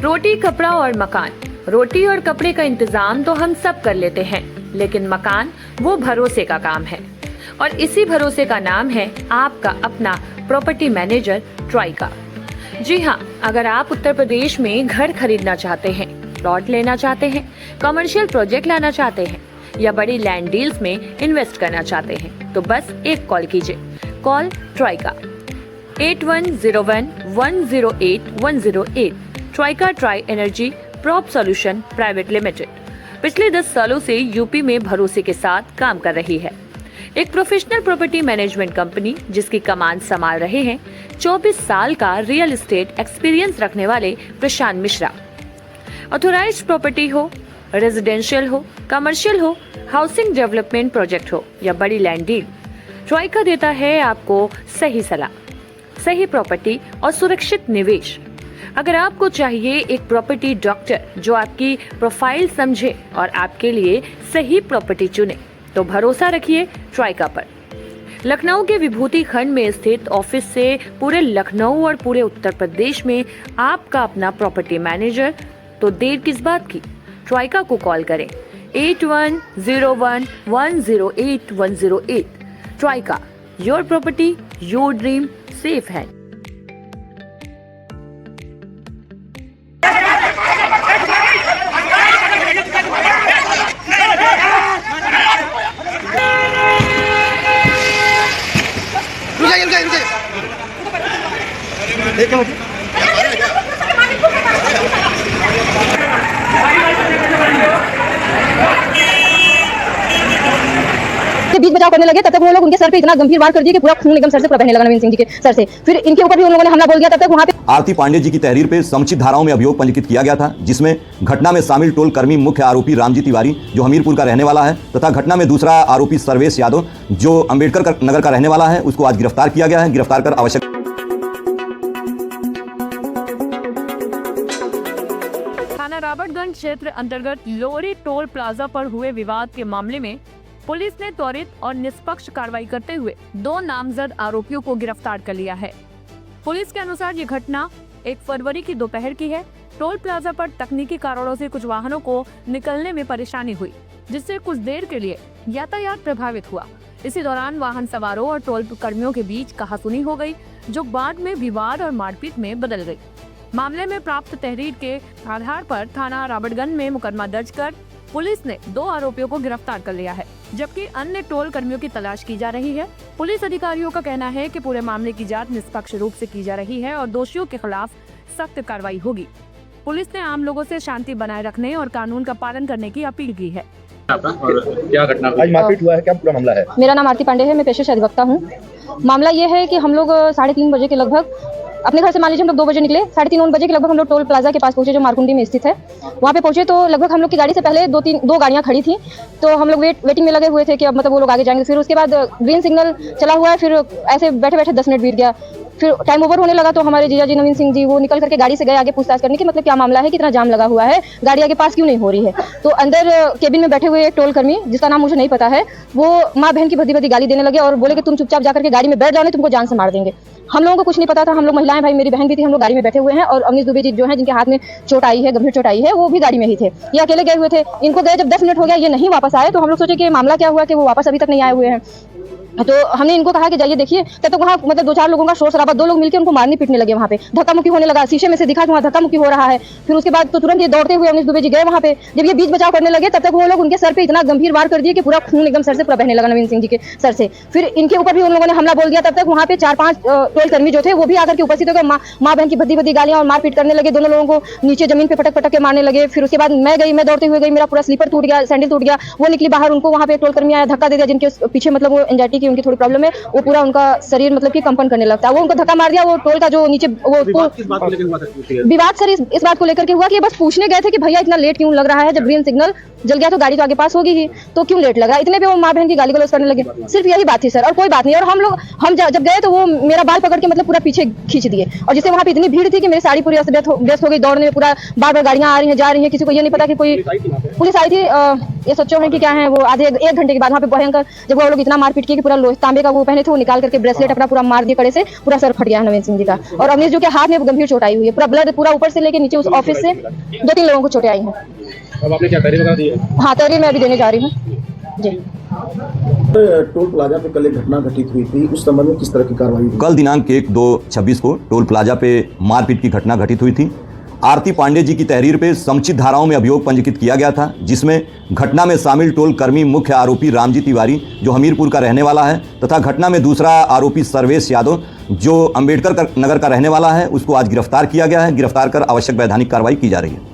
रोटी, कपड़ा और मकान। रोटी और कपड़े का इंतजाम तो हम सब कर लेते हैं, लेकिन मकान वो भरोसे का काम है। और इसी भरोसे का नाम है आपका अपना प्रॉपर्टी मैनेजर ट्राइका। जी हाँ, अगर आप उत्तर प्रदेश में घर खरीदना चाहते हैं, प्लॉट लेना चाहते हैं, कमर्शियल प्रोजेक्ट लाना चाहते हैं या बड़ी लैंड डील्स में इन्वेस्ट करना चाहते हैं, तो बस एक कॉल कीजिए। Call Trika 8101108108। Trika Tri Energy Prop Solution Private Limited पिछले 10 सालों से यूपी में भरोसे के साथ काम कर रही है। एक प्रोफेशनल प्रॉपर्टी मैनेजमेंट कंपनी जिसकी कमान संभाल रहे हैं 24 साल का रियल एस्टेट एक्सपीरियंस रखने वाले प्रशांत मिश्रा। ऑथोराइज्ड प्रॉपर्टी हो, रेजिडेंशियल हो, कमर्शियल हो, हाउसिंग डेवलपमेंट प्रोजेक्ट हो या बड़ी लैंड डील, ट्राइका देता है आपको सही सलाह, सही प्रॉपर्टी और सुरक्षित निवेश। अगर आपको चाहिए एक प्रॉपर्टी डॉक्टर जो आपकी प्रोफाइल समझे और आपके लिए सही प्रॉपर्टी चुने, तो भरोसा रखिए ट्राइका पर। लखनऊ के विभूति खंड में स्थित ऑफिस से पूरे लखनऊ और पूरे उत्तर प्रदेश में आपका अपना प्रॉपर्टी मैनेजर, तो देर किस बात की, ट्राइका को कॉल करें 8101108108। Trika, your property your dream safe है। बीच बचाव करने लगे, तब तक वो लोग उनके सर पे इतना गंभीर वार कर दिए कि पूरा खून एकदम सर से पूरा बहने लगा नवीन सिंह जी के सर से। फिर इनके ऊपर भी उन लोगों ने हमला बोल दिया। तब तक वहां पे आरती पांडे जी की तहरीर पे समुचित धाराओं में अभियोग पंजीकृत किया गया था, जिसमें घटना में शामिल टोल कर्मी मुख्य आरोपी रामजी तिवारी जो हमीरपुर का रहने वाला है तथा घटना में दूसरा आरोपी सर्वेश यादव जो अम्बेडकर नगर का रहने वाला है, उसको आज गिरफ्तार किया गया है। गिरफ्तार कर आवश्यक थाना राबर्टगंज क्षेत्र अंतर्गत लोरी टोल प्लाजा पर हुए विवाद के मामले में पुलिस ने त्वरित और निष्पक्ष कार्रवाई करते हुए 2 नामजद आरोपियों को गिरफ्तार कर लिया है। पुलिस के अनुसार ये घटना 1 फरवरी की दोपहर की है। टोल प्लाजा पर तकनीकी कारणों से कुछ वाहनों को निकलने में परेशानी हुई, जिससे कुछ देर के लिए यातायात प्रभावित हुआ। इसी दौरान वाहन सवारों और टोल कर्मियों के बीच कहासुनी हो गई, जो बाद में विवाद और मारपीट में बदल गई। मामले में प्राप्त तहरीर के आधार पर थाना राबर्टगंज में मुकदमा दर्ज कर पुलिस ने 2 आरोपियों को गिरफ्तार कर लिया है, जबकि अन्य टोल कर्मियों की तलाश की जा रही है। पुलिस अधिकारियों का कहना है कि पूरे मामले की जांच निष्पक्ष रूप से की जा रही है और दोषियों के खिलाफ सख्त कार्रवाई होगी। पुलिस ने आम लोगों से शांति बनाए रखने और कानून का पालन करने की अपील की है। और क्या घटना आज मारपीट हुआ है, क्या पूरा मामला है? मेरा नाम आरती पांडे है, मैं पेशे से अधिवक्ता हूँ। मामला ये है कि हम लोग 3:30 बजे के लगभग अपने घर से, मान लीजिए हम लोग 2 बजे निकले, 3:30 बजे के लगभग हम लोग टोल प्लाजा के पास पहुंचे जो मारकुंडी में स्थित है। वहाँ पे पहुंचे तो लगभग हम लोग की गाड़ी से पहले 2 गाड़ियाँ खड़ी थी, तो हम लोग वेटिंग में लगे हुए थे कि अब मतलब वो लोग आगे जाएंगे। फिर उसके बाद ग्रीन सिग्नल चला हुआ है, फिर ऐसे बैठे बैठे 10 मिनट बीत गया। फिर टाइम ओवर होने लगा तो हमारे जीजा जी नवीन सिंह जी वो निकल करके गाड़ी से गए आगे पूछताछ करने की, मतलब क्या मामला है, कितना जाम लगा हुआ है, गाड़ी आगे पास क्यों नहीं हो रही है। तो अंदर केबिन में बैठे हुए एक टोल कर्मी जिसका नाम मुझे नहीं पता है, वो माँ बहन की भद्दी भद्दी गाली देने लगे और बोले कि तुम चुपचाप जाकर के गाड़ी में बैठ जाओ, नहीं तुमको जान से मार देंगे। हम लोगों को कुछ नहीं पता था, हम लोग महिलाएं, भाई मेरी बहन भी थी, हम लोग गाड़ी में बैठे हुए हैं और अवनीश दुबे जी जो है जिनके हाथ में चोट आई है, गंभीर चोट आई है, वो भी गाड़ी में ही थे। ये अकेले गए हुए थे। इनको गए जब 10 मिनट हो गया, ये नहीं वापस आए, तो हम लोग सोचे कि मामला क्या हुआ कि वो वापस अभी तक नहीं आए हुए हैं। तो हमने इनको कहा कि जाइए देखिए, तब तक वहाँ मतलब 2-4 लोगों का शोर शराबा, 2 लोग मिलकर उनको मारने पीटने लगे। वहाँ पे धक्का मुक्की होने लगा, शीशे में से दिखा कि वहाँ धक्का मुक्की हो रहा है। फिर उसके बाद तो तुरंत ये दौड़ते हुए अवनीश दुबे जी गए वहाँ पे। जब ये बीच बचाव करने लगे, तब तक वो लोग उनके सर पे इतना गंभीर वार कर दिए कि पूरा खून एकदम सर से पूरा बहने लगा नवीन सिंह जी के सर से। फिर इनके ऊपर भी उन लोगों ने हमला बोल दिया। तब तक वहाँ पे 4-5 टोल कर्मी जो थे वो भी आकर के उपस्थित होकर माँ बहन की भद्दी भद्दी गालियां और मारपीट करने लगे। दोनों लोगों को नीचे जमीन पे पटक पटक के मारने लगे। फिर उसके बाद मैं दौड़ते हुए गई, मेरा पूरा स्लीपर टूट गया, सैंडल टूट गया, वो निकली बाहर। उनको वहाँ पे टोल कर्मी आया, धक्का दे दिया, जिनके पीछे मतलब वो एंजाइटी की उनकी थोड़ी प्रॉब्लम है, वो पूरा उनका शरीर मतलब कि कंपन करने लगता है। वो उनको धक्का मार दिया। वो टोल का जो नीचे वो विवाद सर इस बात को लेकर के हुआ कि बस पूछने गए थे कि भैया इतना लेट क्यों लग रहा है, जब ग्रीन सिग्नल जल गया तो गाड़ी तो आगे पास होगी ही, तो क्यों लेट लग रहा है। इतने पे वो माँ बहन की गाली गलौज करने लगे। सिर्फ यही बात थी सर, और कोई बात नहीं। और हम जब गए तो वो मेरा बाल पकड़ के मतलब पूरा पीछे खींच दिए, और जिससे वहाँ पे इतनी भीड़ थी कि मेरी साड़ी पूरी व्यस्त हो गई। दौड़ने में पूरा बार बार गाड़ियाँ आ रही हैं, जा रही हैं, किसी को ये नहीं पता कि कोई पुलिस आई थी। ये सोचो है कि क्या है वो आधे एक घंटे के बाद वहाँ पे भयंकर जब वो लोग इतना मारपीट किए कि पूरा तांबे का वो पहने थे वो निकाल करके ब्रेसलेट अपना पूरा मार दिए कड़े से, पूरा सर फट गया है नवीन सिंह जी का। और अवनीश जो के हाथ में गंभीर चोट आई हुई है, पूरा ब्लड पूरा ऊपर से लेके नीचे उस ऑफिस से 2-3 लोगों को चोटें आई हैं। अब आपने क्या तहरीर बता दी है? हाँ तहरीर मैं अभी देने जा रही हूँ जी। टोल प्लाजा पे कल एक घटना घटित हुई थी, उस संबंध में किस तरह की कार्रवाई हुई? कल दिनांक 1/2/26 को टोल प्लाजा पे मारपीट की घटना घटित हुई थी। आरती पांडे जी की तहरीर पे समुचित धाराओं में अभियोग पंजीकृत किया गया था, जिसमें घटना में शामिल टोल कर्मी मुख्य आरोपी रामजी तिवारी जो हमीरपुर का रहने वाला है तथा घटना में दूसरा आरोपी सर्वेश यादव जो अंबेडकर नगर का रहने वाला है, उसको आज गिरफ्तार किया गया है। गिरफ्तार कर आवश्यक वैधानिक कार्रवाई की जा रही है।